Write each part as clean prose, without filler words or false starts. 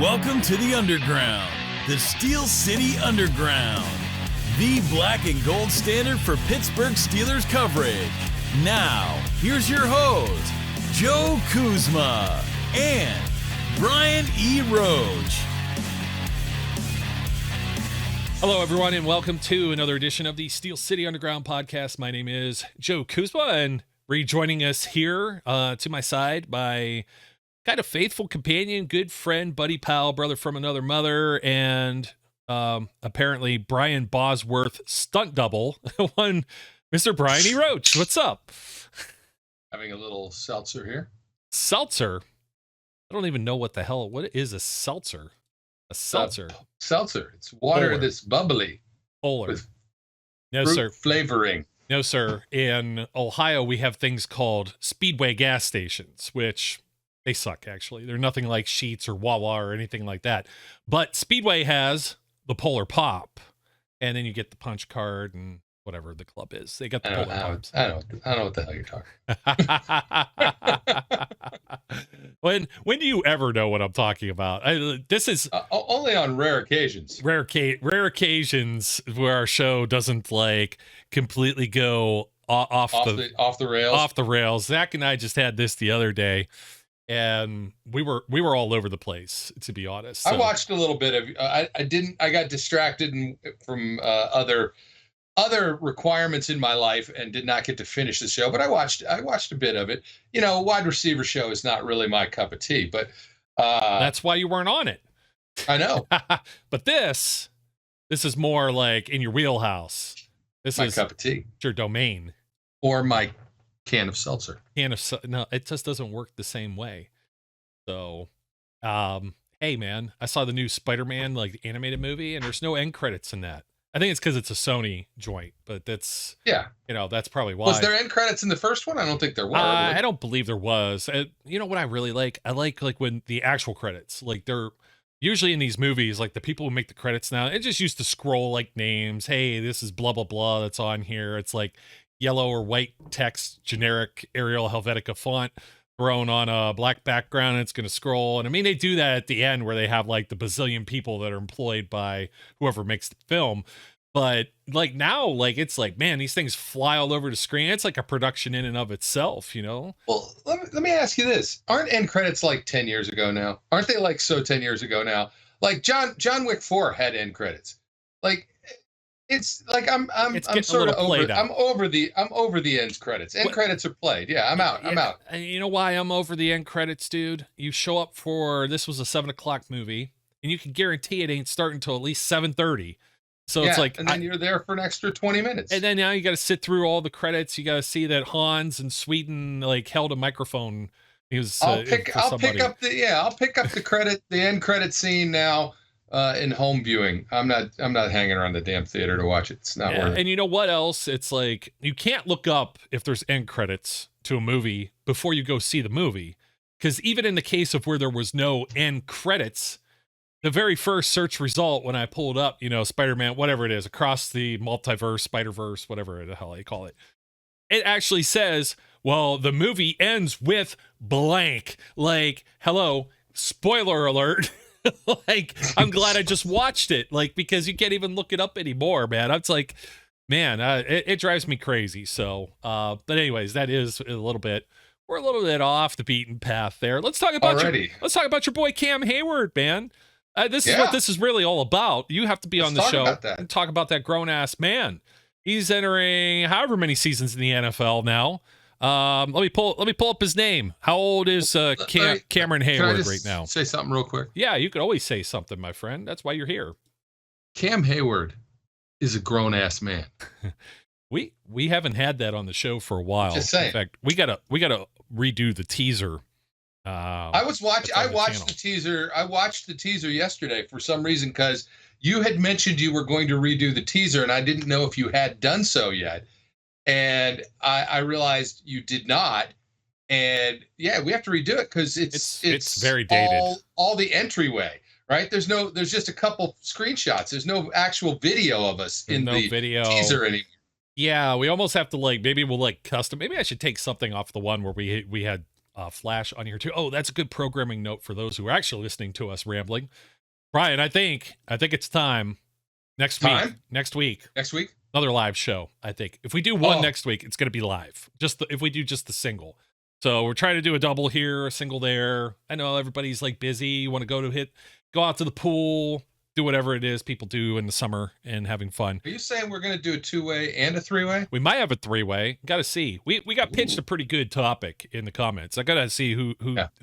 Welcome to the Underground, the Steel City Underground, the black and gold standard for Pittsburgh Steelers coverage. Now, here's your host, Joe Kuzma and Brian E. Roach. Hello, everyone, and welcome to another edition of the Steel City Underground podcast. My name is Joe Kuzma, and rejoining us here to my side, my kind of faithful companion, good friend, buddy, pal, brother from another mother, and apparently Brian Bosworth stunt double, one Mr. Brian E. Roach. What's up? Having a little seltzer here. Seltzer? I don't even know what is a seltzer? A seltzer. Seltzer. It's water Polar. that's bubbly. Polar. With No, fruit sir. flavoring. No, sir. In Ohio, we have things called Speedway gas stations, which they suck, actually. They're nothing like Sheetz or Wawa or anything like that. But Speedway has the Polar Pop, and then you get the punch card and whatever the club is. They got the Polar Pops. I don't know what the hell you're talking When do you ever know what I'm talking about? This is only on rare occasions. rare occasions where our show doesn't like completely go off the rails. Off the rails. Zach and I just had this the other day, and we were all over the place, to be honest. So. I watched a little bit of. I got distracted from other requirements in my life and did not get to finish the show. But I watched a bit of it. You know, wide receiver show is not really my cup of tea. But that's why you weren't on it. I know. But this is more like in your wheelhouse. This my is cup of tea. Your domain. Or my can of seltzer. No, it just doesn't work the same way. So, hey man, I saw the new Spider-Man, like the animated movie, and there's no end credits in that. I think it's because it's a Sony joint, but that's, that's probably why. Was there end credits in the first one? I don't think there were. I don't believe there was. You know what I really like? I like when the actual credits, like they're usually in these movies, like the people who make the credits now, it just used to scroll like names. Hey, this is blah, blah, blah that's on here. It's like yellow or white text, generic Arial Helvetica font thrown on a black background, and it's going to scroll. And I mean, they do that at the end where they have like the bazillion people that are employed by whoever makes the film. But like now, like it's like, man, these things fly all over the screen. It's like a production in and of itself, you know? Well, let me ask you this. Aren't end credits like 10 years ago now? Aren't they like 10 years ago now? Like John Wick 4 had end credits. Like it's like I'm sort of over. I'm over the end credits. End credits are played. Yeah, I'm out. I'm out. And you know why I'm over the end credits, dude? You show up for this was a 7:00 movie, and you can guarantee it ain't starting until at least 7:30. So it's like, and then you're there for an extra 20 minutes. And then now you got to sit through all the credits. You got to see that Hans in Sweden like held a microphone. He was. I'll pick up the end credit scene now. In home viewing, I'm not hanging around the damn theater to watch it. It's not worth it. And you know what else? It's like you can't look up if there's end credits to a movie before you go see the movie, because even in the case of where there was no end credits, the very first search result when I pulled up, Spider-Man, whatever it is, across the multiverse, Spider-Verse, whatever the hell they call it, it actually says, well, the movie ends with blank. Like, hello, spoiler alert. Like, I'm glad I just watched it, like, because you can't even look it up anymore, man. It's like, man, it drives me crazy. So, but anyways, that is we're a little bit off the beaten path there. Let's talk about your boy Cam Heyward, man. This is what this is really all about. You have to be on the show and talk about that grown ass man. He's entering however many seasons in the NFL now. Let me pull up his name. How old is Cameron Heyward right now? Say something real quick. Yeah, you could always say something, my friend. That's why you're here. Cam Heyward is a grown ass man. We haven't had that on the show for a while. Just saying. In fact, we gotta redo the teaser. I watched the teaser. I watched the teaser yesterday for some reason because you had mentioned you were going to redo the teaser, and I didn't know if you had done so yet. And I realized you did not, and yeah, we have to redo it because it's very dated. All the entryway, right? There's just a couple screenshots. There's no actual video of us in the teaser anymore. Yeah, we almost have to maybe we'll custom. Maybe I should take something off the one where we had flash on here too. Oh, that's a good programming note for those who are actually listening to us rambling. Brian, I think it's time next week. Another live show. I think if we do one next week, it's going to be live. If we do just the single. So we're trying to do a double here, a single there. I know everybody's like busy. You want to go out to the pool, do whatever it is people do in the summer and having fun. Are you saying we're going to do a 2-way and a 3-way? We might have a 3-way. Got to see. We got pitched a pretty good topic in the comments. I got to see who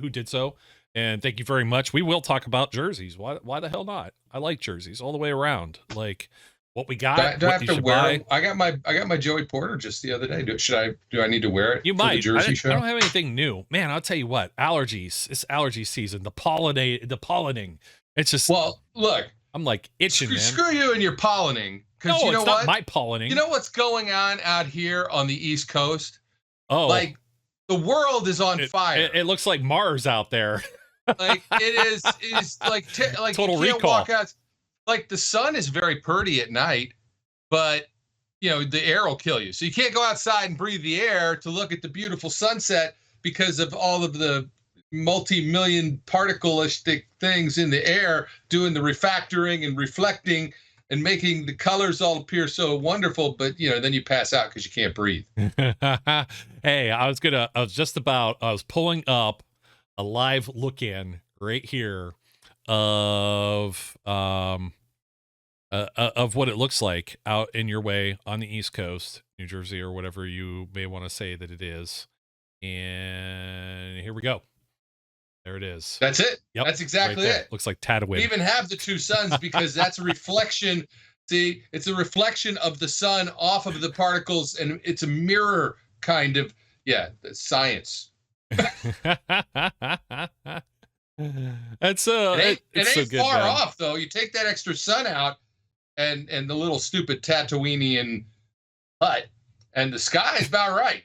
did so. And thank you very much. We will talk about jerseys. Why the hell not? I like jerseys all the way around. Like what we got. Do I have to wear them? I got my Joey Porter just the other day. Do I need to wear it? You might. The jersey show? I don't have anything new. Man, I'll tell you what. Allergies. It's allergy season. The pollinating. It's just look. I'm like itching, man. Screw you and your pollinating. No, you know it's not my pollinating. You know what's going on out here on the East Coast? Oh. Like the world is on fire. It looks like Mars out there. Like it's like Total you can't Recall. walk out. Like the sun is very pretty at night, but the air will kill you. So you can't go outside and breathe the air to look at the beautiful sunset because of all of the multi-million particle-istic things in the air doing the refactoring and reflecting and making the colors all appear so wonderful. But then you pass out because you can't breathe. Hey, I was pulling up a live look-in right here of what it looks like out in your way on the East Coast, New Jersey, or whatever you may want to say that it is. And here we go. There it is. That's it. Yep, that's exactly right it. Looks like Tatooine. We even have the two suns because that's a reflection. See, it's a reflection of the sun off of the particles, and it's a mirror kind of. Yeah, science. That's it ain't so good, far man. off though. You take that extra sun out, and the little stupid Tatooinean hut, and the sky is about right.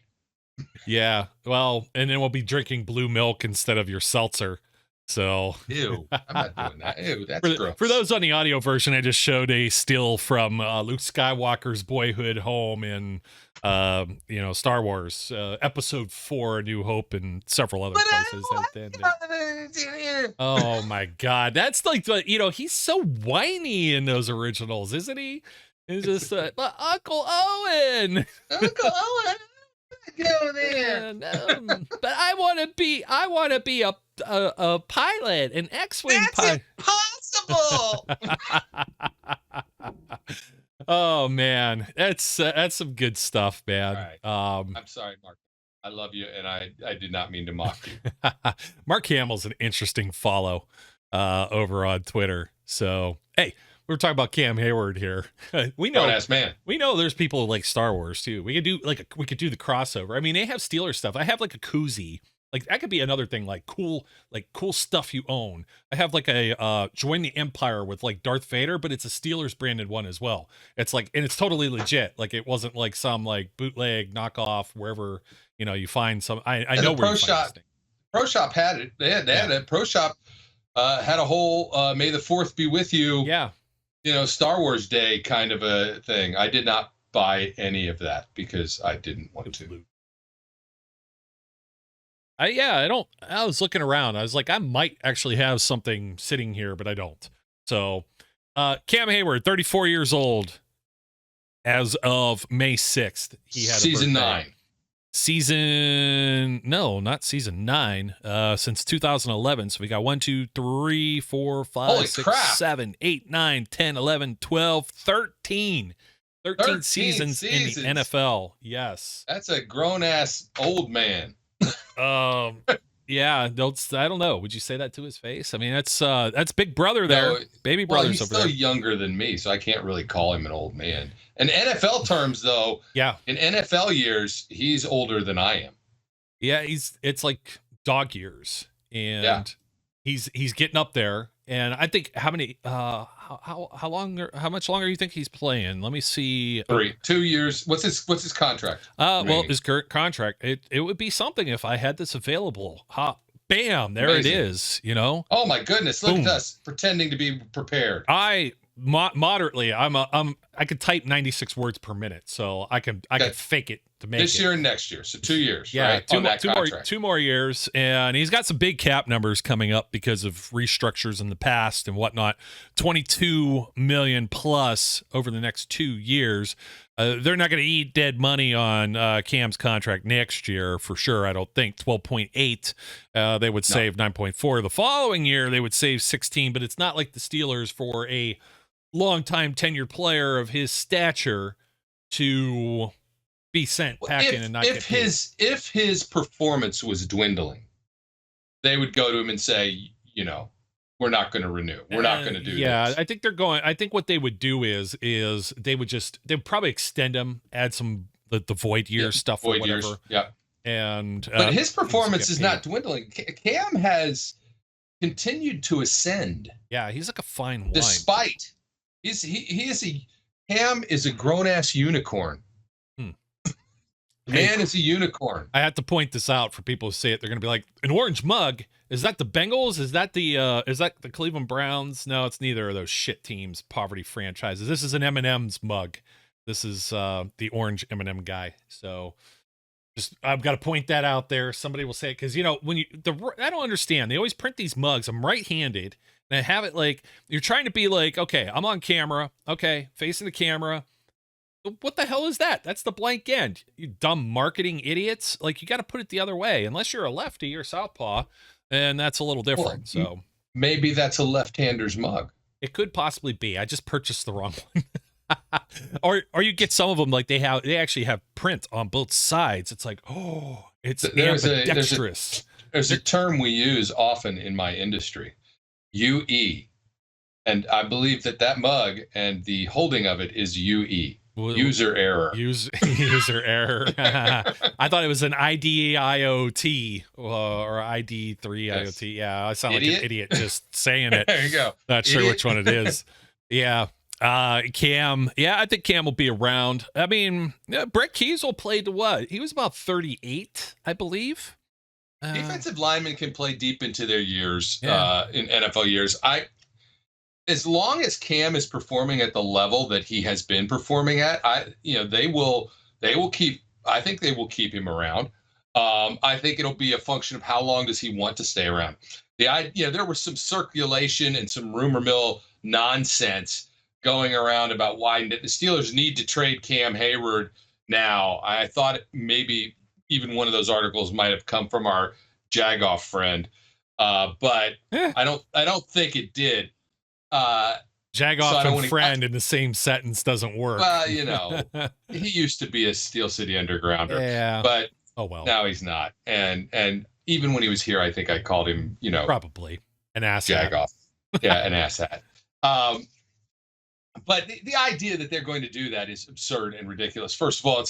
Yeah, well, and then we'll be drinking blue milk instead of your seltzer. So, ew, I'm not doing that. Ew, that's gross. For those on the audio version, I just showed a still from Luke Skywalker's boyhood home in, Star Wars, Episode 4, A New Hope, and several other places. Oh my God, that's like he's so whiny in those originals, isn't he? He's just Uncle Owen. Uncle Owen. Go there. But I want to be a pilot, an X-wing pilot. Impossible. Oh man, that's some good stuff, man. Right. I'm sorry, Mark. I love you, and I did not mean to mock you. Mark Hamill's an interesting follow over on Twitter. So hey, we were talking about Cam Heyward here. We know, man. We know there's people who like Star Wars too. We could do the crossover. I mean, they have Steelers stuff. I have like a koozie. Like that could be another thing. Like cool stuff you own. I have like a Join the Empire with like Darth Vader, but it's a Steelers branded one as well. It's like, and it's totally legit. Like it wasn't like some like bootleg knockoff wherever you find some. I know where you find this thing. Pro Shop had it. They had it. Pro Shop had a whole May the 4th be with you. Yeah. Star Wars Day kind of a thing. I did not buy any of that because I didn't want to. I was looking around. I was like, I might actually have something sitting here, but I don't. So, Cam Heyward, 34 years old as of May 6th. He had season 9. Not season 9, since 2011. So we got 1, 2, 3, 4, 5, 6, 7, 8, 9, 10, 11, 12, 13. 13 seasons in the NFL. Yes. That's a grown ass old man. Yeah, I don't know. Would you say that to his face? I mean, that's big brother there. No, baby brother's over there. He's still younger than me, so I can't really call him an old man. In NFL terms, though, yeah, in NFL years, he's older than I am. Yeah, it's like dog years, and he's getting up there. And I think how much longer do you think he's playing? Let me see. 2 years. What's his contract? Well, his current contract, it would be something if I had this available. Bam, there Amazing. It is, Oh my goodness, look at us pretending to be prepared. Moderately, I'm could type 96 words per minute, so I could fake it to make this it. year and next year, so 2 years. Yeah, right? two more years, and he's got some big cap numbers coming up because of restructures in the past and whatnot. 22 million plus over the next 2 years. They're not going to eat dead money on Cam's contract next year for sure. I don't think 12.8. They would save 9.4. The following year they would save 16, but it's not like the Steelers for a long-time tenured player of his stature to be sent packing and not get paid. If his performance was dwindling, they would go to him and say, we're not going to renew. We're not going to do this. Yeah, I think what they would do is they'd probably extend him, add some the void year stuff or whatever. Years. Yeah. But his performance is not dwindling. Cam has continued to ascend. Yeah, he's like a fine wine. Despite Cam is a grown ass unicorn. Man is a unicorn. I have to point this out for people who say it. They're going to be like, an orange mug. Is that the Bengals? Is that the Cleveland Browns? No, it's neither of those shit teams, poverty franchises. This is an M&M's mug. This is the orange M&M guy. So just I've got to point that out there. Somebody will say it because I don't understand. They always print these mugs. I'm right-handed and I have it like you're trying to be like, okay, I'm on camera. Okay, facing the camera. What the hell is that? That's the blank end. You dumb marketing idiots. Like, you got to put it the other way, unless you're a lefty or southpaw, and that's a little different. So maybe that's a left-hander's mug. It could possibly be. I just purchased the wrong one. or you get some of them like they actually have print on both sides. It's like, oh, it's ambidextrous. There's a term we use often in my industry, UE, and I believe that mug and the holding of it is UE. User error. User error. I thought it was an IDIOT or ID3 IoT. Yeah, I sound like an idiot just saying it. There you go. Not sure which one it is. Yeah. Cam. Yeah, I think Cam will be around. I mean, Brett Kiesel played to what? He was about 38, I believe. Defensive linemen can play deep into their years in NFL years. As long as Cam is performing at the level that he has been performing at, they will keep. I think they will keep him around. I think it'll be a function of how long does he want to stay around. There was some circulation and some rumor mill nonsense going around about why the Steelers need to trade Cam Heyward now. I thought maybe even one of those articles might have come from our Jagoff friend, but I don't think it did. Jagoff and friend in the same sentence doesn't work. Well, he used to be a Steel City Undergrounder, but now he's not. And even when he was here, I think I called him, probably an asshat. Jagoff. Yeah, an asshat. But the idea that they're going to do that is absurd and ridiculous. First of all,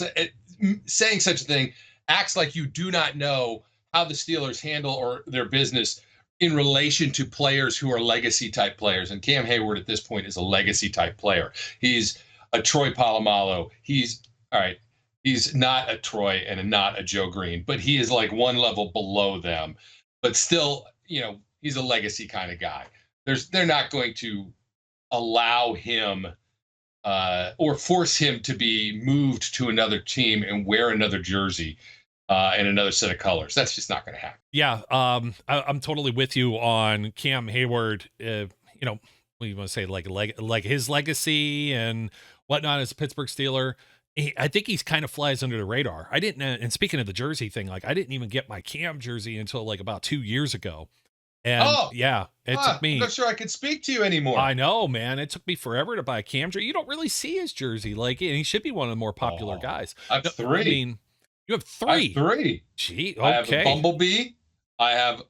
saying such a thing acts like you do not know how the Steelers handle their business in relation to players who are legacy type players. And Cam Heyward at this point is a legacy type player. He's a Troy Polamalu. He's not a Troy and not a Joe Green, but he is like one level below them. But still, he's a legacy kind of guy. They're not going to allow him or force him to be moved to another team and wear another jersey and another set of colors. That's just not going to happen. Yeah, I'm totally with you on Cam Heyward. What do you want to say, like his legacy and whatnot as a Pittsburgh Steeler. I think he's kind of flies under the radar. I didn't, and speaking of the jersey thing, I didn't even get my Cam jersey until about 2 years ago. And it took me. I'm not sure I could speak to you anymore. I know, man. It took me forever to buy a Cam jersey. You don't really see his jersey, and he should be one of the more popular guys. I have three. I mean, you have three. I have three. Gee, okay. I have a Bumblebee. I have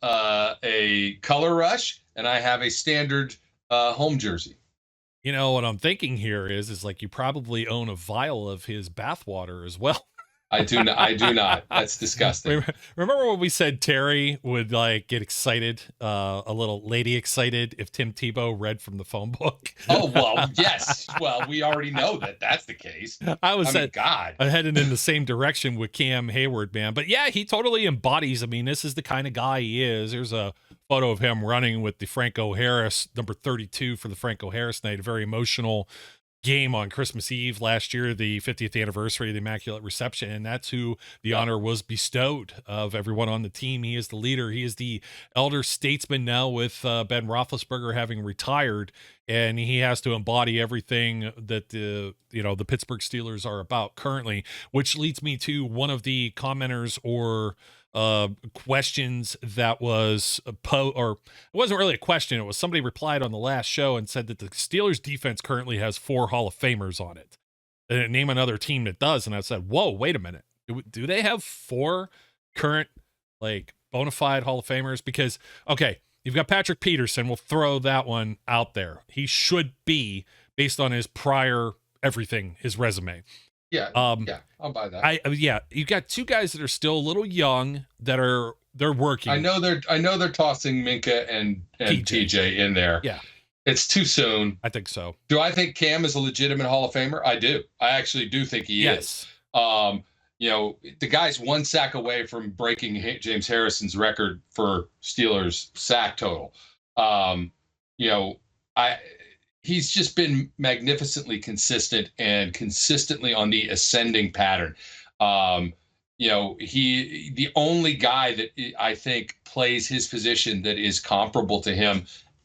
a Color Rush, and I have a standard home jersey. What I'm thinking here is like you probably own a vial of his bathwater as well. I do not. That's disgusting. Remember when we said Terry would get excited, a little lady excited if Tim Tebow read from the phone book? Oh, well, yes. Well, we already know that that's the case. I'm heading in the same direction with Cam Heyward, man. But yeah, he totally embodies. I mean, this is the kind of guy he is. There's a photo of him running with the Franco Harris, number 32 for the Franco Harris night, a very emotional game on Christmas Eve last year, the 50th anniversary of the Immaculate Reception, and that's who the honor was bestowed of everyone on the team. He is the leader. He is the elder statesman now, with Ben Roethlisberger having retired, and he has to embody everything that the Pittsburgh Steelers are about currently, which leads me to one of the commenters or questions that was or it wasn't really a question. It was somebody replied on the last show and said that the Steelers defense currently has 4 Hall of Famers on it. And name another team that does. And I said, whoa, wait a minute. Do they have 4 current, like, bona fide Hall of Famers? Because, okay, you've got Patrick Peterson. We'll throw that one out there. He should be, based on his prior everything, his resume. Yeah, I'll buy that. You got 2 guys that are still a little young they're working. I know they're tossing Minka and TJ in there. Yeah, it's too soon. I think so. Do I think Cam is a legitimate Hall of Famer? I do. I actually do think he is. The guy's 1 sack away from breaking James Harrison's record for Steelers sack total. He's just been magnificently consistent and consistently on the ascending pattern. The only guy that I think plays his position that is comparable to him,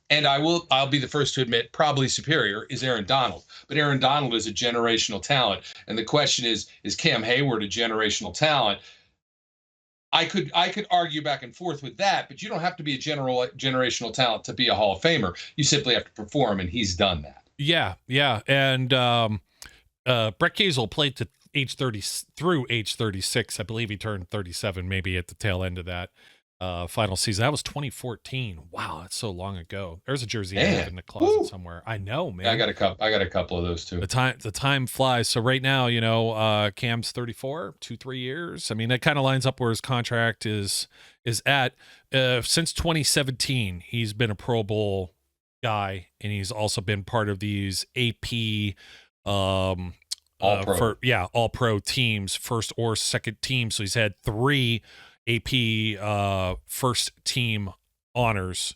and I'll be the first to admit probably superior, is Aaron Donald. But Aaron Donald is a generational talent. And the question is Cam Heyward a generational talent? I could argue back and forth with that, but you don't have to be a generational talent to be a Hall of Famer. You simply have to perform, and he's done that. Yeah. And Brett Keisel played to age 30 through age 36. I believe he turned 37 maybe at the tail end of that final season. That was 2014. Wow, that's so long ago. There's a jersey I have in the closet somewhere. I know, man. I got a couple of those too. The time flies. So right now, Cam's 34, 2-3 years. I mean, that kind of lines up where his contract is at. Since 2017, he's been a Pro Bowl guy, and he's also been part of these AP all pro teams, first or second team. So he's had 3 AP first team honors,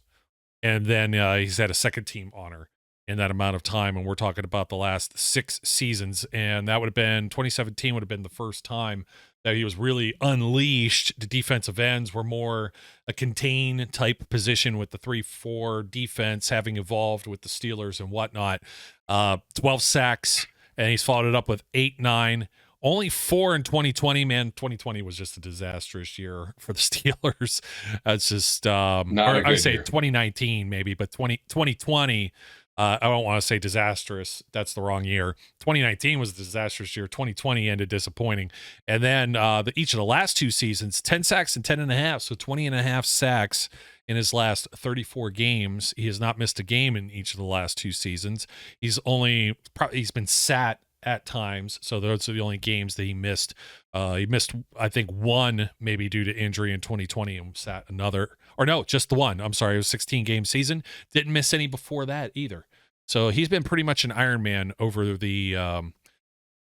and then he's had a second team honor in that amount of time, and we're talking about the last 6 seasons, and that would have been 2017 would have been the first time that he was really unleashed. The defensive ends were more a contain type position with the 3-4 defense having evolved with the Steelers and whatnot. 12 sacks, and he's followed it up with 8-9. Only 4 in 2020, man. 2020 was just a disastrous year for the Steelers. That's just, I would say 2019 maybe, but 2020, I don't want to say disastrous. That's the wrong year. 2019 was a disastrous year. 2020 ended disappointing. And then each of the last 2 seasons, 10 sacks and 10.5, so 20.5 sacks in his last 34 games. He has not missed a game in each of the last 2 seasons. He's been sat at times, so those are the only games that he missed. He missed, I think, 1 maybe due to injury in 2020, and sat another, or no, just the 1. I'm sorry, it was a 16-game season. Didn't miss any before that either. So he's been pretty much an Iron Man over the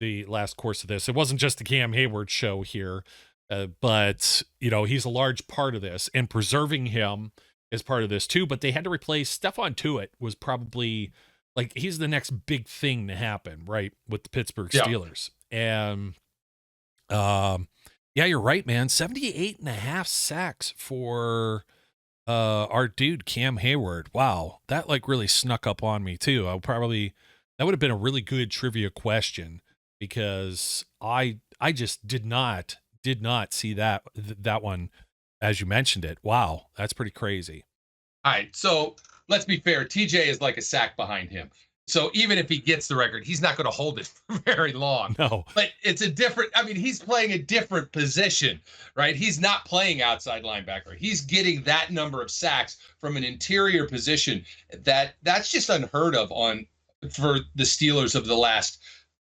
last course of this. It wasn't just the Cam Heyward show here, but he's a large part of this, and preserving him is part of this too. But they had to replace Stephon Tuitt. Was probably, like, he's the next big thing to happen, right, with the Pittsburgh Steelers. And you're right, man. 78.5 sacks for our dude Cam Heyward. Wow, that like really snuck up on me too. That would have been a really good trivia question, because I just did not see that one as you mentioned it. Wow, that's pretty crazy. All right, so let's be fair. TJ is like a sack behind him. So even if he gets the record, he's not going to hold it for very long. No. But it's he's playing a different position, right? He's not playing outside linebacker. He's getting that number of sacks from an interior position. That's just unheard of for the Steelers of the last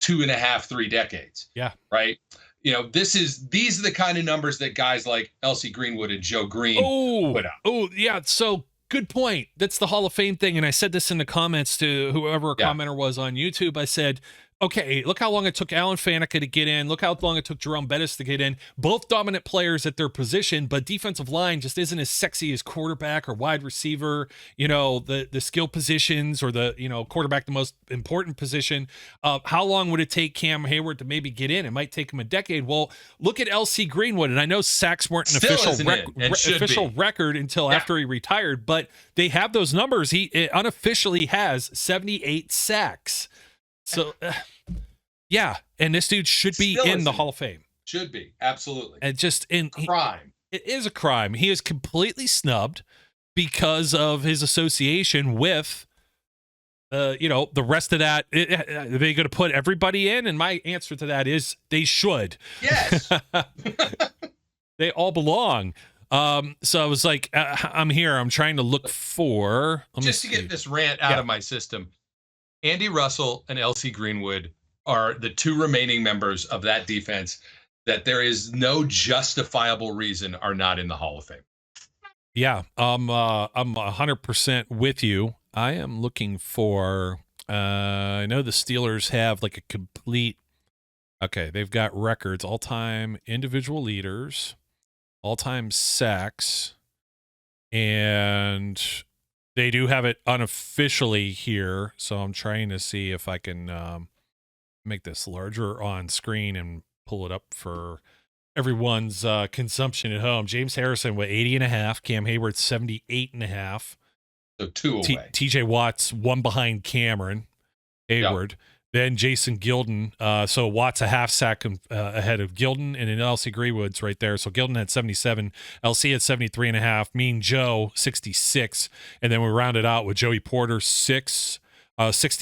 2.5, 3 decades. Yeah. Right? These are the kind of numbers that guys like L.C. Greenwood and Joe Green put out. Oh, yeah. So good point. That's the Hall of Fame thing. And I said this in the comments to whoever a commenter was on YouTube. I said, okay, look how long it took Alan Faneca to get in. Look how long it took Jerome Bettis to get in. Both dominant players at their position, but defensive line just isn't as sexy as quarterback or wide receiver, the skill positions or the, quarterback, the most important position. How long would it take Cam Heyward to maybe get in? It might take him a decade. Well, look at LC Greenwood, and I know sacks weren't an official record until after he retired, but they have those numbers. He unofficially has 78 sacks. So, and this dude should be in the Hall of Fame. Should be, absolutely. And just crime. It is a crime. He is completely snubbed because of his association with, the rest of that. Are they going to put everybody in? And my answer to that is they should. Yes. They all belong. So I was like, I'm here. I'm trying to look for. Just to get this rant out of my system. Andy Russell and LC Greenwood are the two remaining members of that defense that there is no justifiable reason are not in the Hall of Fame. Yeah, I'm 100% with you. I am looking for. I know the Steelers have like a complete. Okay, they've got records: all-time individual leaders, all-time sacks, and they do have it unofficially here, so I'm trying to see if I can make this larger on screen and pull it up for everyone's consumption at home. James Harrison with 80.5, Cam Heyward 78.5. So 2 away. TJ Watt's 1 behind Cameron Heyward. Yep. Then Jason Gilden. So Watt's a half sack ahead of Gilden, and then LC Greenwood's right there. So Gilden had 77, LC had 73.5, Mean Joe 66, and then we rounded out with Joey Porter 60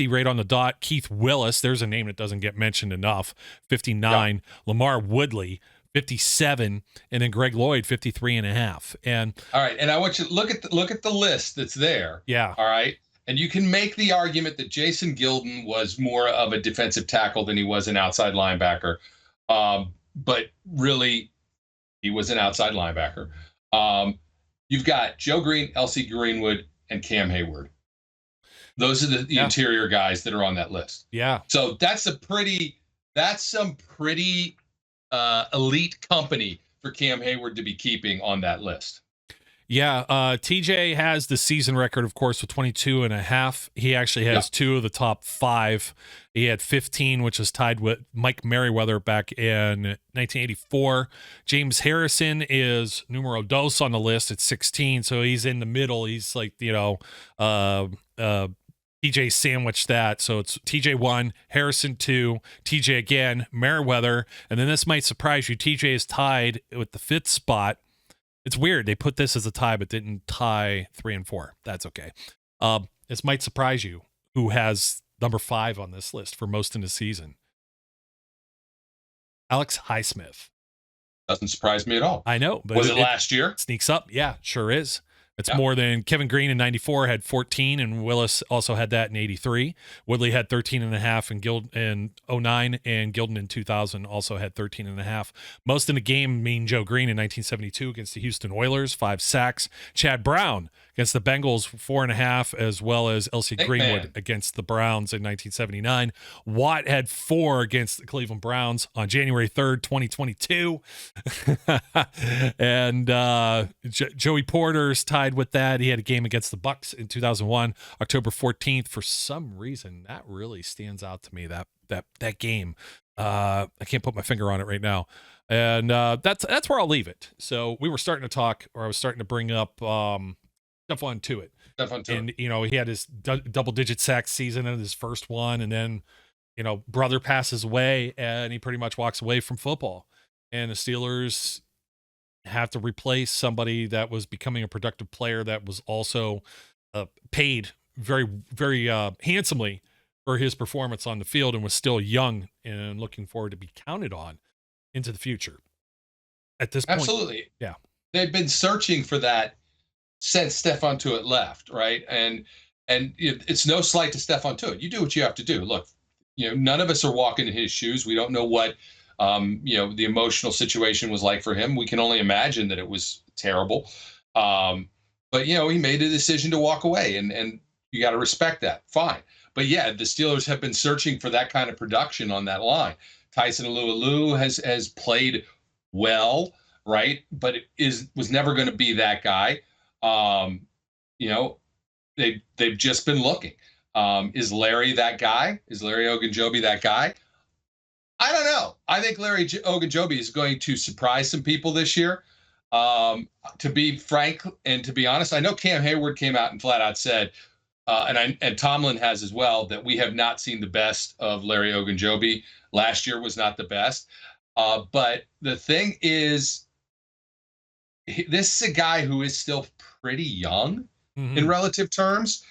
right on the dot. Keith Willis, there's a name that doesn't get mentioned enough, 59. Yep. Lamar Woodley 57, and then Greg Lloyd 53.5. And all right, and I want you to look at the list that's there. Yeah. All right. And you can make the argument that Jason Gilden was more of a defensive tackle than he was an outside linebacker. But really, he was an outside linebacker. You've got Joe Green, LC Greenwood, and Cam Heyward. Those are the interior guys that are on that list. Yeah. So that's some pretty elite company for Cam Heyward to be keeping on that list. Yeah, TJ has the season record, of course, with 22.5. He actually has 2 of the top 5. He had 15, which is tied with Mike Merriweather back in 1984. James Harrison is numero dos on the list at 16, so he's in the middle. He's like, TJ sandwiched that. So it's TJ 1, Harrison 2, TJ again, Merriweather, and then this might surprise you. TJ is tied with the 5th spot. It's weird. They put this as a tie, but didn't tie 3 and 4. That's okay. This might surprise you. Who has number 5 on this list for most in the season? Alex Highsmith. Doesn't surprise me at all. I know. But was it last year? Sneaks up. Yeah, sure is. It's more than Kevin Green in 94 had 14, and Willis also had that in 83. Woodley had 13.5 in 09, and Gilden in 2000 also had 13.5. Most in the game, Mean Joe Green in 1972 against the Houston Oilers, 5 sacks. Chad Brown against the Bengals, 4.5, as well as LC Greenwood against the Browns in 1979. Watt had 4 against the Cleveland Browns on January 3rd, 2022. And Joey Porter's tied with that. He had a game against the Bucks in 2001, October 14th. For some reason, that really stands out to me, that game. I can't put my finger on it right now. And that's where I'll leave it. So we were starting to talk, or I was starting to bring up Stephon Tuitt. And, he had his double-digit sack season in his first one, and then, brother passes away, and he pretty much walks away from football. And the Steelers have to replace somebody that was becoming a productive player that was also paid very, very handsomely for his performance on the field and was still young and looking forward to be counted on into the future. At this point, absolutely, yeah, they've been searching for that since Stephon Tuitt left, right? And it's no slight to Stephon Tuitt. You do what you have to do. Look, none of us are walking in his shoes. We don't know what the emotional situation was like for him. We can only imagine that it was terrible. But he made a decision to walk away, and You got to respect that. Fine. But yeah, the Steelers have been searching for that kind of production on that line. Tyson Alualu has played well, right? But was never going to be that guy. You know, they've just been looking. Is Larry that guy? Is Larry Ogunjobi that guy? I don't know. I think Larry Ogunjobi is going to surprise some people this year. To be frank and to be honest, I know Cam Heyward came out and flat out said, and Tomlin has as well, that we have not seen the best of Larry Ogunjobi. Last year was not the best. But the thing is, this is a guy who is still pretty young in relative terms.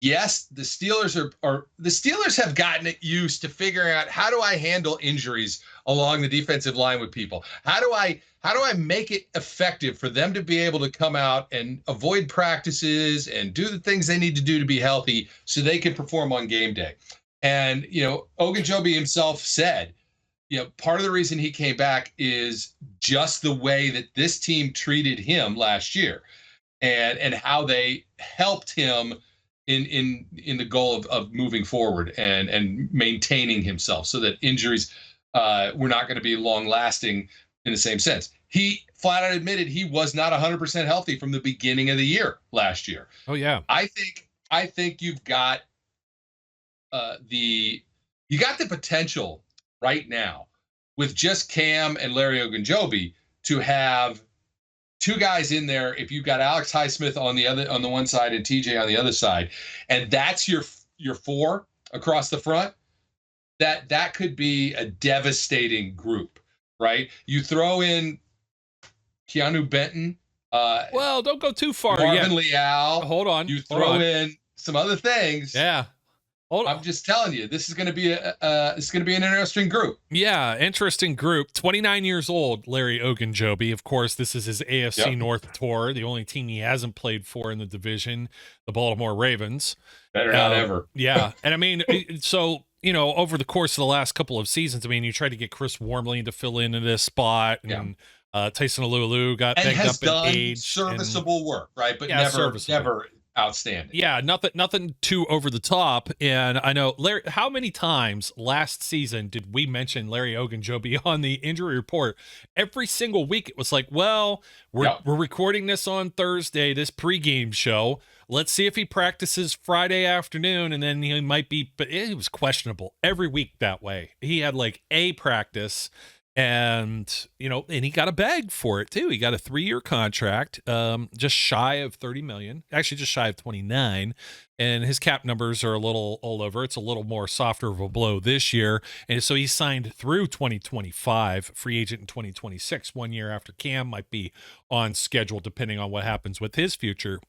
Yes, the Steelers the Steelers have gotten it used to figuring out, how do I handle injuries along the defensive line with people? How do I make it effective for them to be able to come out and avoid practices and do the things they need to do to be healthy so they can perform on game day? And, Ogunjobi himself said, part of the reason he came back is just the way that this team treated him last year and how they helped him in the goal of moving forward and maintaining himself so that injuries were not going to be long lasting in the same sense. He flat out admitted he was not 100% healthy from the beginning of the year last year. Oh yeah. I think you've got the potential right now with just Cam and Larry Ogunjobi to have two guys in there. If you've got Alex Highsmith on the one side and TJ on the other side, and that's your four across the front, that could be a devastating group, right? You throw in Keanu Benton. Well, don't go too far. Marvin Leal. Hold on. You throw in some other things. Yeah. I'm just telling you, this is going to be an interesting group. Yeah, interesting group. 29 years old, Larry Ogunjobi. Of course, this is his AFC North tour. The only team he hasn't played for in the division, the Baltimore Ravens. Better not ever. Yeah, and I mean, so over the course of the last couple of seasons, I mean, you tried to get Chris Wormley to fill in this spot, and Tyson Alualu got banged up in age. Serviceable work, right? But never outstanding. Yeah, nothing too over the top. And I know, Larry, how many times last season did we mention Larry Ogunjobi on the injury report? Every single week it was like, well, we're recording this on Thursday, this pregame show. Let's see if he practices Friday afternoon, and then he might be, but it was questionable every week that way. He had like a practice, and and he got a bag for it too. He got a 3-year contract, just shy of 30 million, actually just shy of 29, and his cap numbers are a little all over. It's a little more softer of a blow this year, and so he signed through 2025, free agent in 2026, 1 year after Cam might be on schedule, depending on what happens with his future.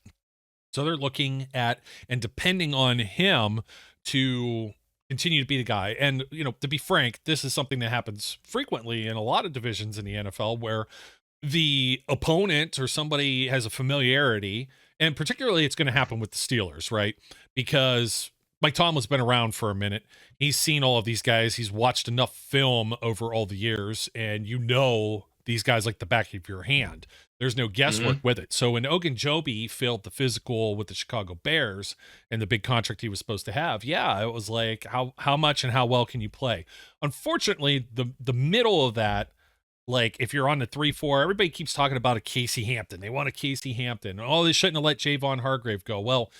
So they're looking at and depending on him to continue to be the guy. And, to be frank, this is something that happens frequently in a lot of divisions in the NFL where the opponent or somebody has a familiarity, and particularly it's going to happen with the Steelers, right? Because Mike Tomlin's been around for a minute. He's seen all of these guys. He's watched enough film over all the years, and these guys like the back of your hand. There's no guesswork with it. So when Ogunjobi failed the physical with the Chicago Bears and the big contract he was supposed to have, it was like, how much and how well can you play? Unfortunately, the middle of that, like if you're on the 3-4, everybody keeps talking about a Casey Hampton. They want a Casey Hampton. Oh, they shouldn't have let Javon Hargrave go. Well,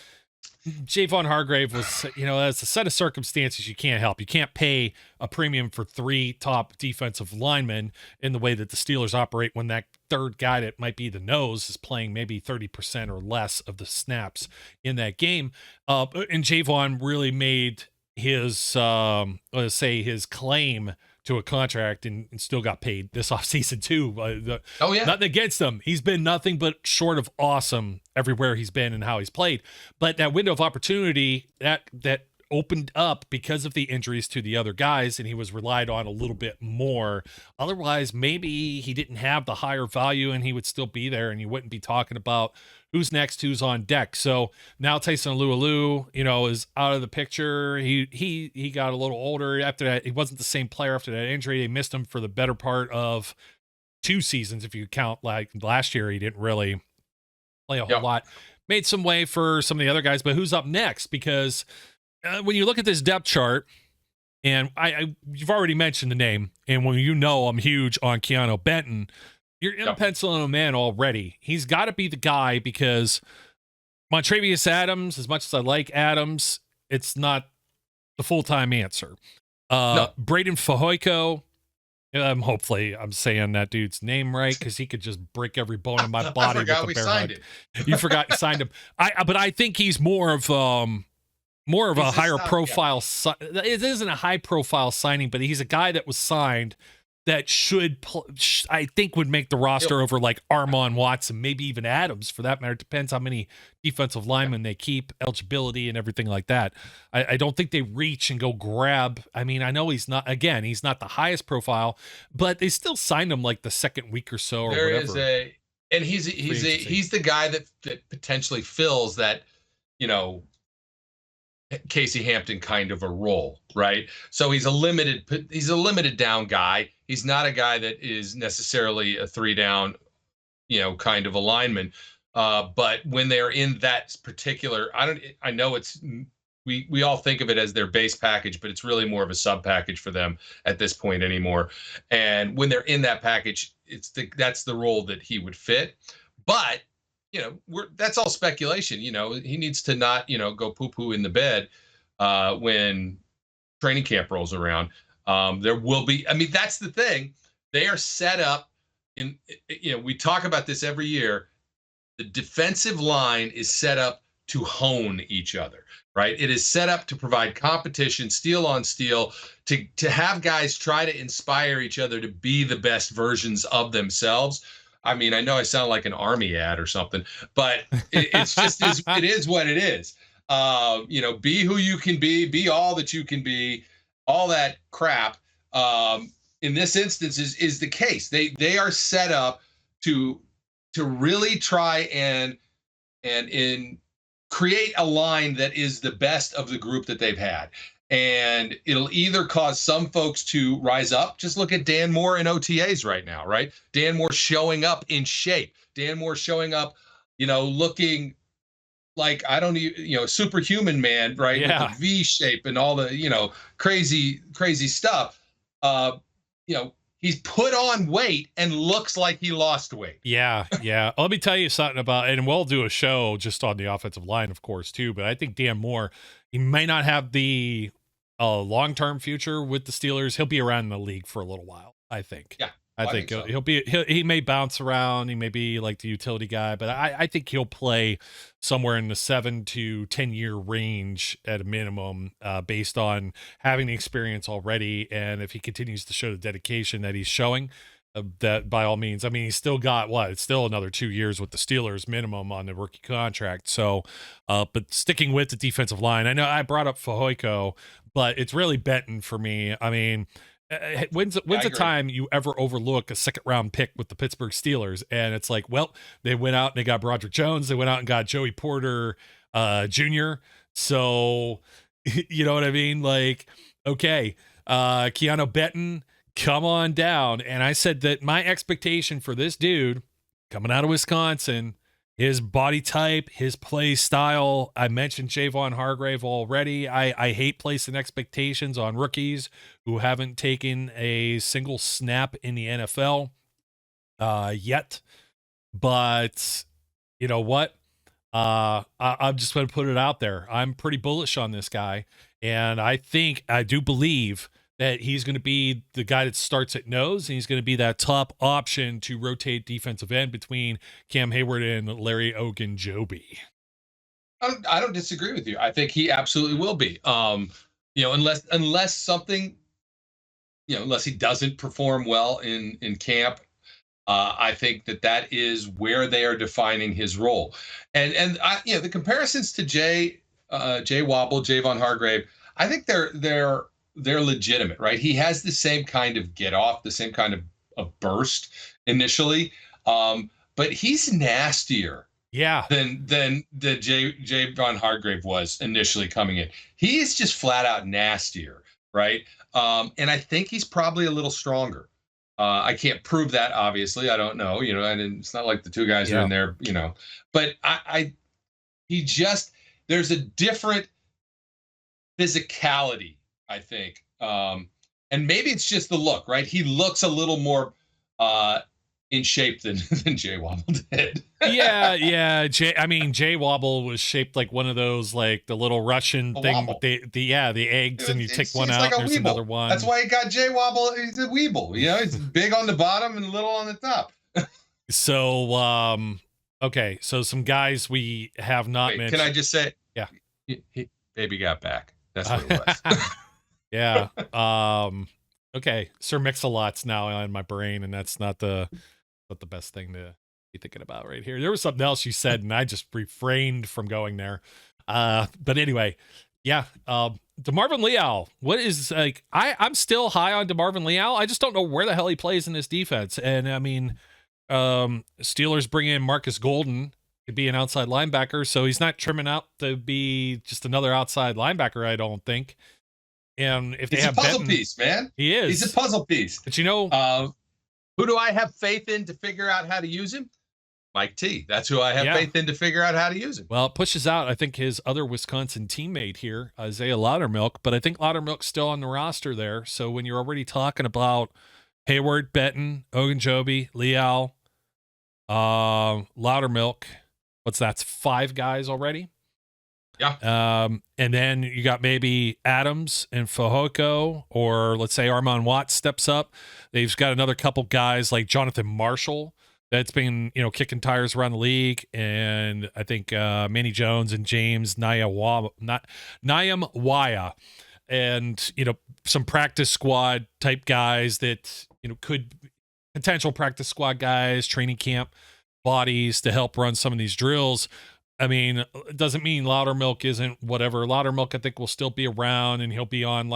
Javon Hargrave was, it's a set of circumstances you can't help. You can't pay a premium for 3 top defensive linemen in the way that the Steelers operate when that third guy that might be the nose is playing maybe 30% or less of the snaps in that game. And Javon really made his, his claim to a contract and still got paid this offseason too. Nothing against him. He's been nothing but short of awesome everywhere he's been and how he's played. But that window of opportunity that opened up because of the injuries to the other guys, and he was relied on a little bit more. Otherwise, maybe he didn't have the higher value and he would still be there, and you wouldn't be talking about who's next, who's on deck. So now Tyson Alualu, is out of the picture. He got a little older after that. He wasn't the same player after that injury. They missed him for the better part of 2 seasons. If you count like last year, he didn't really play a whole lot. made some way for some of the other guys, but who's up next? Because when you look at this depth chart, and you've already mentioned the name, and when I'm huge on Keanu Benton, you're penciling him in already. He's got to be the guy because Montravius Adams, as much as I like Adams, it's not the full-time answer. Braden Fehoko, hopefully I'm saying that dude's name right because he could just break every bone in my body. I forgot we signed him. You forgot you signed him. But I think he's more of a higher profile. It isn't a high profile signing, but he's a guy that was signed that I think would make the roster over like Armon Watson, maybe even Adams for that matter. Depends how many defensive linemen they keep, eligibility and everything like that. I don't think they reach and go grab. I mean, I know he's not the highest profile, but they still signed him like the second week or so or whatever. He's the guy that potentially fills that, Casey Hampton kind of a role, right? So he's a limited down guy. He's not a guy that is necessarily a 3-down, kind of a lineman. But when they're in that particular, I know we all think of it as their base package, but it's really more of a sub package for them at this point anymore. And when they're in that package, that's the role that he would fit. But that's all speculation. He needs to not, go poo-poo in the bed when training camp rolls around. There will be, that's the thing. They are set up in, we talk about this every year. The defensive line is set up to hone each other, right? It is set up to provide competition, steel on steel, to have guys try to inspire each other to be the best versions of themselves. I know I sound like an Army ad or something, but it's just it is what it is. Be who you can be all that you can be, all that crap. In this instance is the case. They are set up to really try and create a line that is the best of the group that they've had. And it'll either cause some folks to rise up. Just look at Dan Moore in OTAs right now, right? Dan Moore showing up in shape. Dan Moore showing up, looking like, superhuman man, right? Yeah. With the V shape and all the, crazy stuff. He's put on weight and looks like he lost weight. Yeah. Let me tell you something about, and we'll do a show just on the offensive line, of course, too. But I think Dan Moore, he may not have the long-term future with the Steelers. He'll be around in the league for a little while, I think. Yeah. I think so. He may bounce around. He may be like the utility guy, but I think he'll play somewhere in the 7 to 10 year range at a minimum, based on having the experience already. And if he continues to show the dedication that he's showing, that by all means, he's still got it's still another 2 years with the Steelers minimum on the rookie contract. So, but sticking with the defensive line, I know I brought up Fehoko, but it's really Benton for me. When's the time you ever overlook a second round pick with the Pittsburgh Steelers? And it's like, well, they went out and they got Broderick Jones. They went out and got Joey Porter Jr. So, you know what I mean? Like, okay, Keanu Benton, come on down. And I said that my expectation for this dude coming out of Wisconsin, his body type, his play style. I mentioned Javon Hargrave already. I hate placing expectations on rookies who haven't taken a single snap in the NFL yet. But you know what? I'm just going to put it out there. I'm pretty bullish on this guy. And I do believe that he's going to be the guy that starts at nose, and he's going to be that top option to rotate defensive end between Cam Heyward and Larry Ogunjobi. I don't disagree with you. I think he absolutely will be. Unless something, unless he doesn't perform well in camp, I think that is where they are defining his role. And the comparisons to Jay Wobble, Javon Hargrave, I think they're legitimate, right? He has the same kind of get off, the same kind of burst initially, but he's nastier, than the Javon Hargrave was initially coming in. He is just flat out nastier, right? And I think he's probably a little stronger. I can't prove that, obviously. I don't know, it's not like the two guys are in there, but I there's a different physicality, I think. And maybe it's just the look, right? He looks a little more in shape than Jay Wobble did. yeah. Jay Wobble was shaped like one of those, like the little Russian thing with the eggs, and you take one out, like and there's another one. That's why he got Jay Wobble. He's a weeble. He's big on the bottom and little on the top. So, okay. So some guys we have not mentioned. Can I just say? Yeah. Baby got back. That's what it was. Yeah. Okay. Sir Mix-a-Lot's now in my brain, and that's not the best thing to be thinking about right here. There was something else you said, and I just refrained from going there. But anyway, yeah. DeMarvin Leal. What is like? I'm still high on DeMarvin Leal. I just don't know where the hell he plays in this defense. And I mean, Steelers bring in Marcus Golden to be an outside linebacker, so he's not trimming out to be just another outside linebacker, I don't think. And if he's they have a puzzle Benton, piece, man. He is. He's a puzzle piece. But you know, who do I have faith in to figure out how to use him? Mike T. That's who I have faith in to figure out how to use him. Well, it pushes out, I think, his other Wisconsin teammate here, Isaiah Loudermilk, but I think Loudermilk's still on the roster there. So when you're already talking about Heyward, Benton, Ogunjobi, Leal, Loudermilk, that's 5 guys already. Yeah. And then you got maybe Adams and Fehoko, or let's say Armon Watts steps up. They've got another couple guys like Jonathan Marshall that's been, kicking tires around the league. And I think Manny Jones and James Nyamwaya, and, some practice squad type guys that, could potential practice squad guys, training camp bodies to help run some of these drills. I mean, it doesn't mean Loudermilk isn't whatever. Loudermilk, I think, will still be around, and he'll be on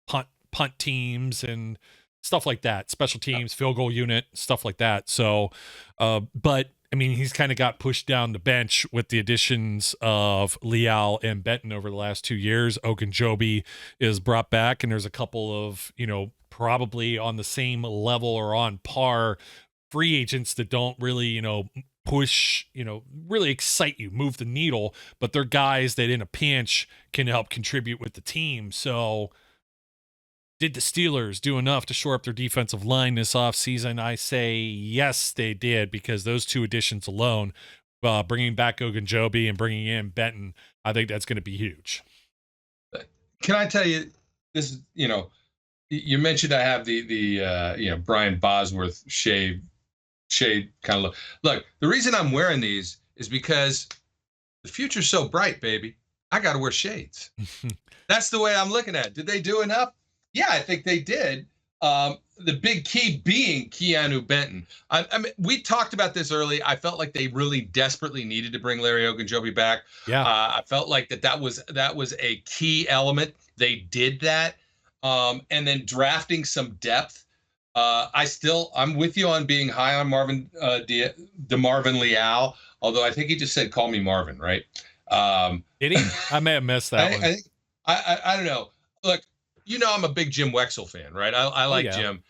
punt teams and stuff like that, special teams, field goal unit, stuff like that. So, but I mean, he's kind of got pushed down the bench with the additions of Leal and Benton over the last 2 years. Ogunjobi is brought back, and there's a couple of, probably on the same level or on par free agents that don't really, push, really excite you, move the needle, but they're guys that in a pinch can help contribute with the team. So did the Steelers do enough to shore up their defensive line this offseason? I say yes, they did, because those 2 additions alone, bringing back Ogunjobi and bringing in Benton, I think that's going to be huge. Can I tell you, this is, you mentioned I have the Brian Bosworth shade kind of look. Look, the reason I'm wearing these is because the future's so bright, baby. I got to wear shades. That's the way I'm looking at it. Did they do enough? Yeah, I think they did. The big key being Keanu Benton. I mean, we talked about this early. I felt like they really desperately needed to bring Larry Ogunjobi back. Yeah. I felt like that was a key element. They did that. And then drafting some depth. I'm with you on being high on DeMarvin Leal, although I think he just said, call me Marvin, right? Did he? I may have missed that one. I don't know. Look, I'm a big Jim Wexell fan, right? I like Jim.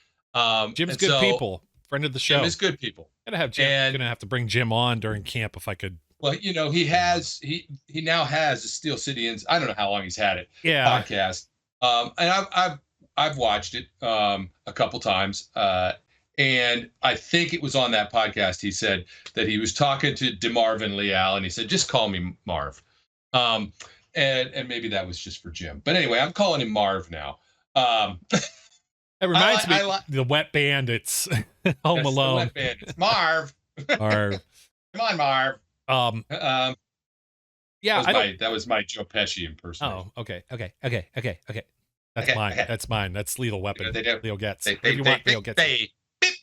Jim's good people. Friend of the show. Jim is good people. Gonna have Jim. Gonna have to bring Jim on during camp if I could. Well, he now has a Steel City I don't know how long he's had it. Yeah. Podcast. And I've watched it a couple times, and I think it was on that podcast he said that he was talking to DeMarvin Leal, and he said, just call me Marv. And maybe that was just for Jim. But anyway, I'm calling him Marv now. It reminds me of the Wet Bandits, Home Alone. The Wet Bandits. Marv. Marv. Come on, Marv. Yeah, that was my Joe Pesci impersonation. Oh, okay. That's mine. Okay. That's mine. That's Lethal Weapon. They do. Leo gets. They bip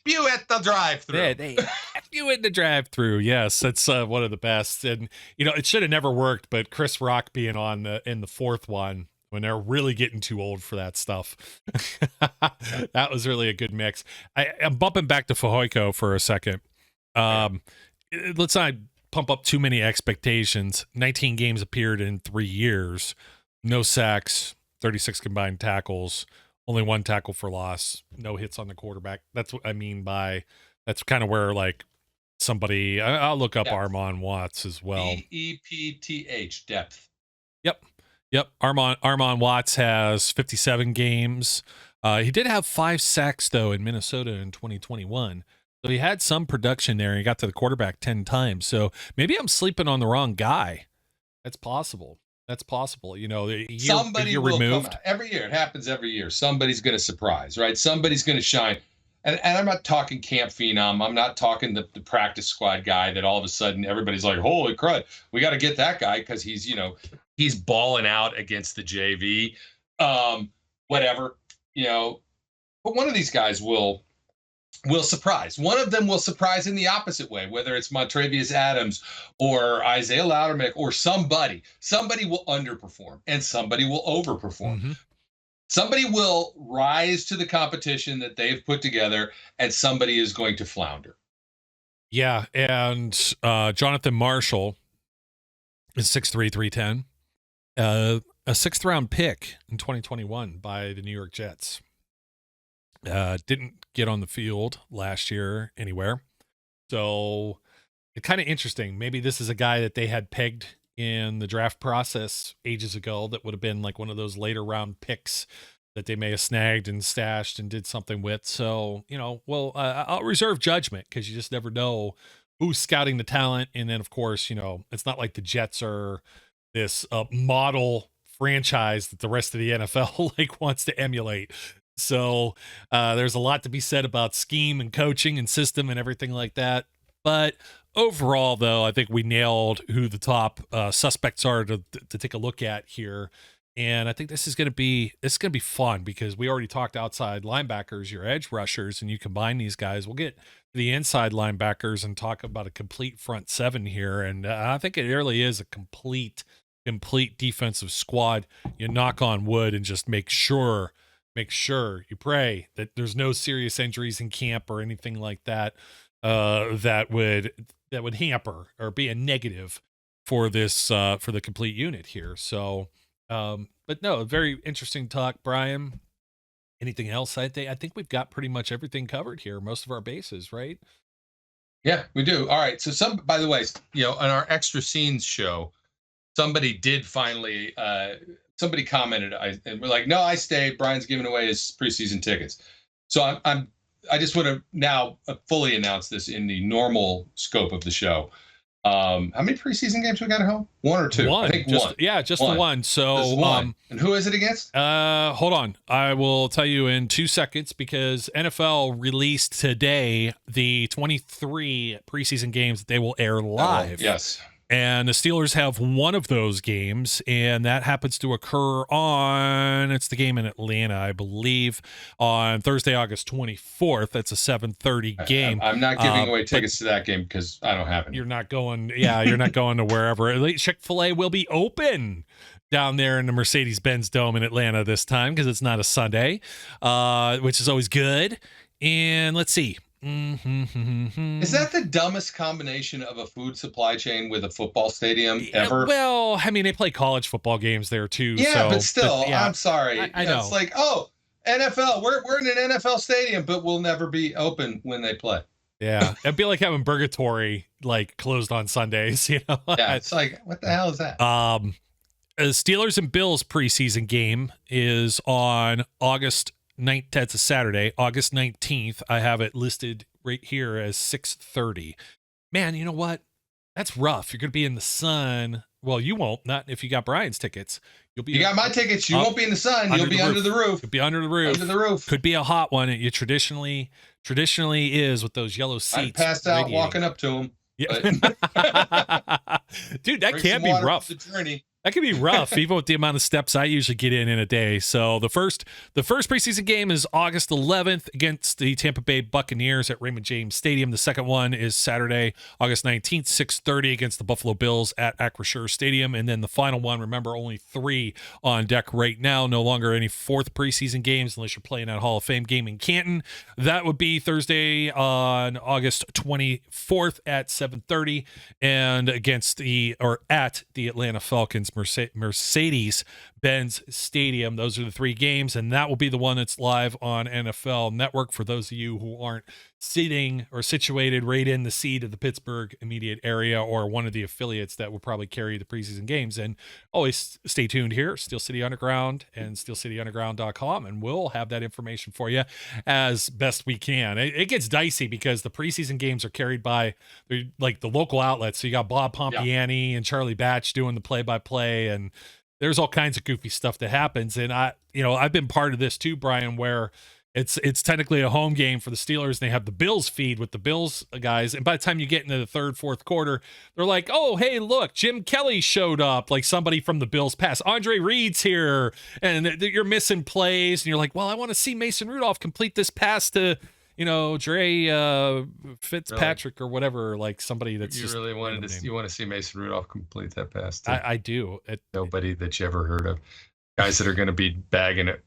you at the drive-thru. They bip you in the drive-thru. Yes, that's one of the best. And it should have never worked, but Chris Rock being on in the 4th one when they're really getting too old for that stuff. That was really a good mix. I'm bumping back to Fehoko for a second. Let's not pump up too many expectations. 19 games appeared in 3 years. No sacks. 36 combined tackles, only 1 tackle for loss, no hits on the quarterback. That's what I mean by that's kind of where like somebody. I'll look up Armon Watts as well. DEPTH, depth. Yep. Armon Watts has 57 games. He did have 5 sacks, though, in Minnesota in 2021. So he had some production there. He got to the quarterback 10 times. So maybe I'm sleeping on the wrong guy. That's possible. You know, somebody will come out. Every year. It happens every year. Somebody's going to surprise, right? Somebody's going to shine. And I'm not talking camp phenom. I'm not talking the practice squad guy that all of a sudden everybody's like, holy crud, we got to get that guy because he's, you know, he's balling out against the JV. Whatever, you know. But one of these guys will surprise. One of them will surprise in the opposite way, whether it's Montravius Adams or Isaiah Loudermilk or somebody. Somebody will underperform and somebody will overperform. Mm-hmm. Somebody will rise to the competition that they've put together, and somebody is going to flounder. Yeah, and Jonathan Marshall is 6'3", 310. A 6th-round pick in 2021 by the New York Jets. Didn't get on the field last year anywhere. So it's kind of interesting. Maybe this is a guy that they had pegged in the draft process ages ago that would have been like one of those later round picks that they may have snagged and stashed and did something with. So, you know, well, I'll reserve judgment because you just never know who's scouting the talent. And then, of course, you know, it's not like the Jets are this model franchise that the rest of the NFL like wants to emulate. So there's a lot to be said about scheme and coaching and system and everything like that. But overall, though, I think we nailed who the top suspects are to take a look at here. And I think this is going to be fun because we already talked outside linebackers, your edge rushers, and you combine these guys. We'll get to the inside linebackers and talk about a complete front seven here. And I think it really is a complete defensive squad. You knock on wood and just make sure you pray that there's no serious injuries in camp or anything like that that would hamper or be a negative for this for the complete unit here. So but no, very interesting talk, Brian. Anything else? I think we've got pretty much everything covered here, most of our bases, right? Yeah, we do. All right. So by the way, you know, on our extra scenes show, somebody did finally somebody commented, and we're like, no, I stayed. Brian's giving away his preseason tickets. So I just want to now fully announce this in the normal scope of the show. How many preseason games we got at home? 1 or 2? One. I think one. Yeah, just one. The one. So, and who is it against? Hold on. I will tell you in 2 seconds because NFL released today the 23 preseason games that they will air live. Yes. And the Steelers have one of those games, and that happens to occur it's the game in Atlanta, I believe, on Thursday, August 24th. That's a 7:30 game. I'm not giving away tickets to that game because I don't have any. You're not going to wherever. At least Chick-fil-A will be open down there in the Mercedes-Benz Dome in Atlanta this time because it's not a Sunday, which is always good. And let's see. Is that the dumbest combination of a food supply chain with a football stadium ever? Well, I mean, they play college football games there too. Yeah, but still, I'm sorry. I know. It's like, oh, NFL, we're in an NFL stadium, but we'll never be open when they play. Yeah, it'd be like having Purgatory like closed on Sundays, you know? Yeah, it's like, what the hell is that? Steelers and Bills preseason game is on August 9th. That's a Saturday, August 19th. I have it listed right here as 6:30. Man, you know what? That's rough. You're going to be in the sun. Well, you won't. Not if you got Brian's tickets. You got my tickets. You won't be in the sun. You'll be under the roof. You'll be under the roof. Under the roof. Could be a hot one. It traditionally is with those yellow seats. I passed out walking up to them. Yeah. Dude, that can be rough. That can be rough, even with the amount of steps I usually get in a day. So the first preseason game is August 11th against the Tampa Bay Buccaneers at Raymond James Stadium. The second one is Saturday, August 19th, 6:30 against the Buffalo Bills at Acrisure Stadium. And then the final one, remember, only 3 on deck right now. No longer any 4th preseason games unless you're playing at Hall of Fame game in Canton. That would be Thursday on August 24th at 7:30 and at the Atlanta Falcons Mercedes-Benz Stadium. Those are the 3 games, and that will be the one that's live on NFL Network for those of you who aren't sitting or situated right in the seat of the Pittsburgh immediate area or one of the affiliates that will probably carry the preseason games. And always stay tuned here, Steel City Underground and steelcityunderground.com, and we'll have that information for you as best we can. It gets dicey because the preseason games are carried by like the local outlets. So you got Bob Pompiani and Charlie Batch doing the play-by-play, and there's all kinds of goofy stuff that happens. And I've been part of this too, Brian, where it's technically a home game for the Steelers, and they have the Bills feed with the Bills guys. And by the time you get into the third, fourth quarter, they're like, oh, hey, look, Jim Kelly showed up, like somebody from the Bills pass. Andre Reed's here, and you're missing plays. And you're like, well, I want to see Mason Rudolph complete this pass to, Dre Fitzpatrick or whatever, like somebody that's you really wanted to. You want to see Mason Rudolph complete that pass? I do. Nobody that you ever heard of, guys that are going to be bagging it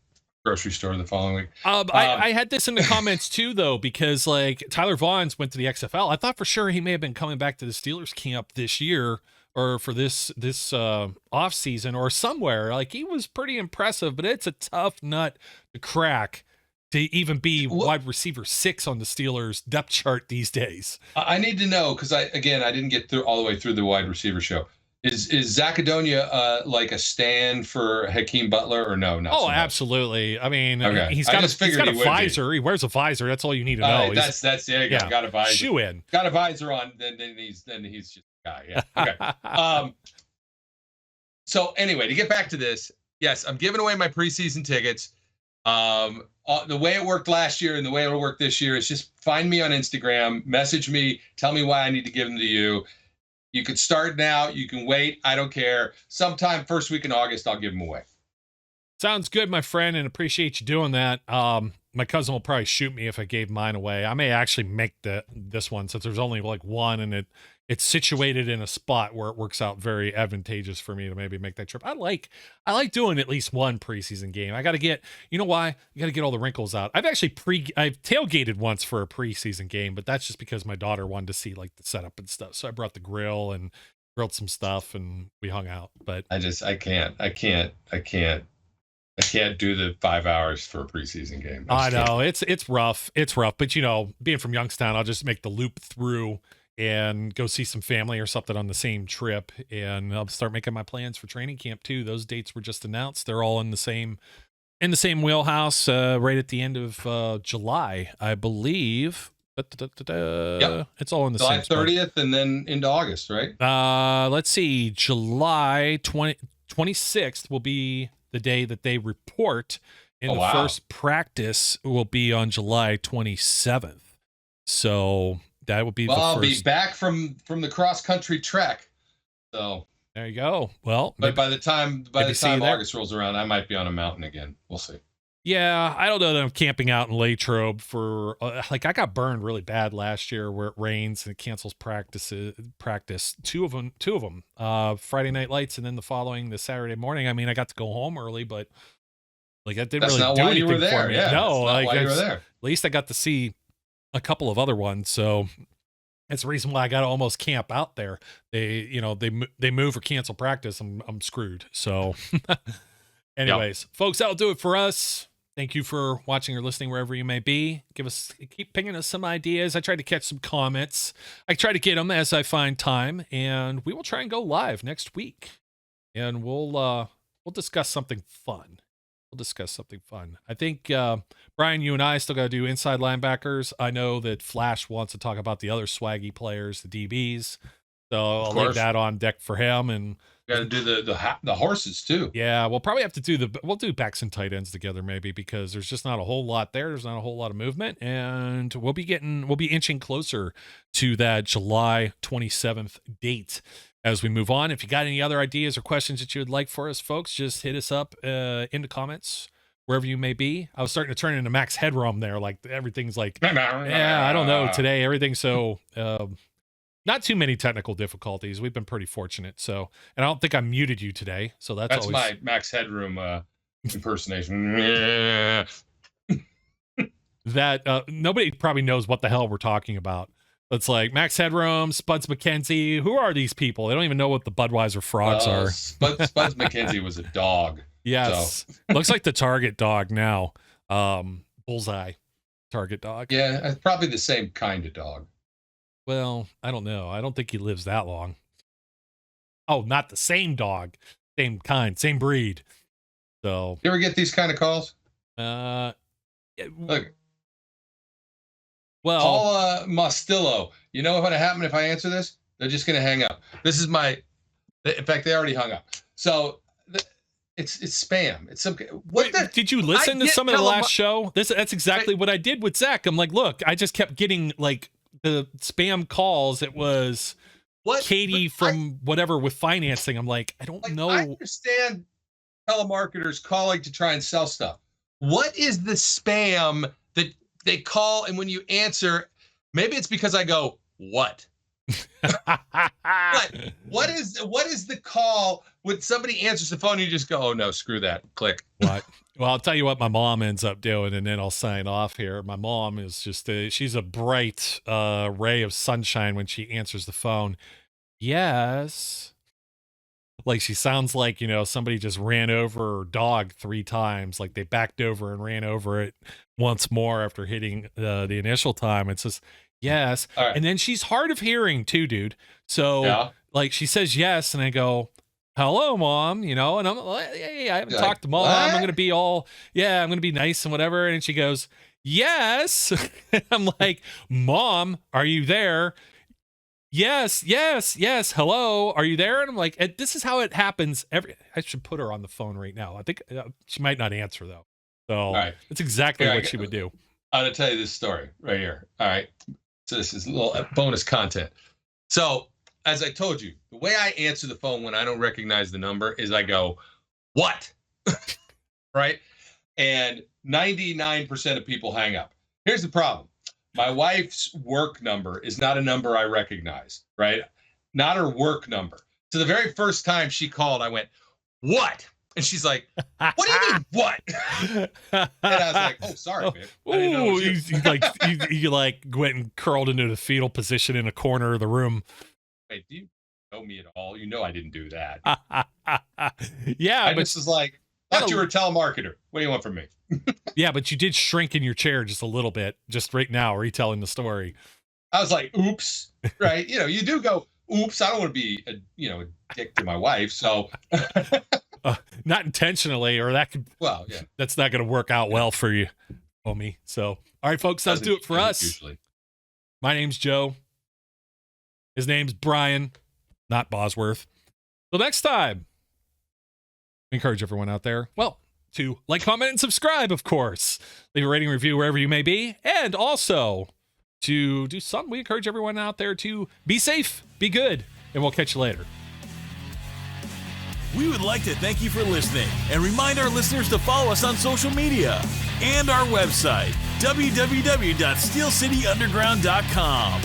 grocery store the following week. I had this in the comments too, though, because like Tyler Vaughns went to the XFL. I thought for sure he may have been coming back to the Steelers camp this year or for this off season or somewhere. Like he was pretty impressive, but it's a tough nut to crack to even be wide receiver 6 on the Steelers depth chart these days. I need to know, because I didn't get through all the way through the wide receiver show. Is Zach Adonia like a stand for Hakeem Butler or no? Oh, so absolutely. I mean, he's got a visor. He wears a visor. That's all you need to know. That's there you go. Got a visor. Shoe in. Got a visor on. Then he's just a guy. Yeah. Okay. So anyway, to get back to this, yes, I'm giving away my preseason tickets. The way it worked last year and the way it'll work this year is just find me on Instagram, message me, tell me why I need to give them to you. You can start now. You can wait. I don't care. Sometime first week in August, I'll give them away. Sounds good, my friend, and appreciate you doing that. My cousin will probably shoot me if I gave mine away. I may actually make this one since there's only like one, and it's situated in a spot where it works out very advantageous for me to maybe make that trip. I like doing at least one preseason game. I got to get, why? You got to get all the wrinkles out. I've tailgated once for a preseason game, but that's just because my daughter wanted to see like the setup and stuff. So I brought the grill and grilled some stuff and we hung out. But I can't do the 5 hours for a preseason game. I know it's rough. It's rough, but being from Youngstown, I'll just make the loop through and go see some family or something on the same trip. And I'll start making my plans for training camp too. Those dates were just announced. They're all in the same wheelhouse, right at the end of July, I believe. Yep. It's all in the July same 30th and then into August, right? Let's see. July 26th will be the day that they report, and the first practice will be on July 27th. So that will be the first. I'll be back from the cross country trek. So there you go. Well, but by the time August rolls around, I might be on a mountain again. We'll see. Yeah, I don't know that I'm camping out in Latrobe for I got burned really bad last year where it rains and it cancels practice. Two of them, Friday night lights, and then the Saturday morning. I mean, I got to go home early, but like that didn't really do anything for me. Yeah, no, like why you were there. At least I got to see a couple of other ones, so that's the reason why I got to almost camp out there. They move or cancel practice. I'm screwed. So, anyways, folks, that'll do it for us. Thank you for watching or listening wherever you may be. Keep pinging us some ideas. I tried to catch some comments. I try to get them as I find time, and we will try and go live next week. And we'll discuss something fun. I think, Brian, you and I still got to do inside linebackers. I know that Flash wants to talk about the other swaggy players, the DBs. So I'll leave that on deck for him. And got to do the horses too. Yeah, we'll probably have to we'll do backs and tight ends together maybe, because there's just not a whole lot there. There's not a whole lot of movement, and we'll be inching closer to that July 27th date as we move on. If you got any other ideas or questions that you would like for us, folks, just hit us up in the comments wherever you may be. I was starting to turn into Max Headroom there. Like everything's like, yeah, I don't know today. Everything's so, not too many technical difficulties. We've been pretty fortunate. So, and I don't think I muted you today. So that's always my Max Headroom impersonation. That nobody probably knows what the hell we're talking about. It's like Max Headroom, Spuds McKenzie. Who are these people? They don't even know what the Budweiser frogs are. Spuds McKenzie was a dog. Yes. So. Looks like the Target dog now. Bullseye. target dog. Yeah, probably the same kind of dog. Well, I don't know. I don't think he lives that long. Oh, not the same dog. Same kind, same breed. So. You ever get these kind of calls? Look. Well, Paul Mostillo. You know what happened if I answer this? They're just going to hang up. This is my. In fact, they already hung up. So it's spam. It's some. Did you listen to some of the last show? That's exactly what I did with Zach. I'm like, look, I just kept getting like the spam calls. It was Katie from whatever with financing. I'm like, I don't know. I understand telemarketers calling to try and sell stuff. What is the spam that they call, and when you answer, maybe it's because I go, what? What is the call when somebody answers the phone and you just go, oh no, screw that, click. What? Well, I'll tell you what my mom ends up doing, and then I'll sign off here. My mom is just she's a bright ray of sunshine when she answers the phone. Yes. Like she sounds like, somebody just ran over her dog 3 times. Like they backed over and ran over it once more after hitting the initial time. It's just, yes. Right. And then she's hard of hearing too, dude. So like she says yes, and I go, hello, Mom, and I'm like, hey, I haven't talked to Mom. What? I'm going to be I'm going to be nice and whatever. And she goes, yes. I'm like, Mom, are you there? Yes. Hello, are you there? And I'm like, this is how it happens. I should put her on the phone right now. I think she might not answer though. So that's exactly what she would do. I'm going to tell you this story right here. All right. So this is a little bonus content. So as I told you, the way I answer the phone when I don't recognize the number is I go, what? Right? And 99% of people hang up. Here's the problem. My wife's work number is not a number I recognize, right? Not her work number. So the very first time she called, I went, what? And she's like, what do you mean, what? And I was like, oh, sorry, babe. I didn't know you like went and curled into the fetal position in a corner of the room. Wait, do you know me at all? You know I didn't do that. Yeah. I just was like, thought you were a telemarketer. What do you want from me? Yeah, but you did shrink in your chair just a little bit, just right now, retelling the story. I was like, oops, right? You do go, oops, I don't want to be a dick to my wife, so. Not intentionally, or that could, that's not going to work out well for you, homie. So, all right, folks, let's do it for us. Usually. My name's Joe. His name's Brian, not Bosworth. Till next time, I encourage everyone out there, to like, comment, and subscribe, of course. Leave a rating, review wherever you may be. And also to do something. We encourage everyone out there to be safe, be good, and we'll catch you later. We would like to thank you for listening and remind our listeners to follow us on social media and our website, www.steelcityunderground.com.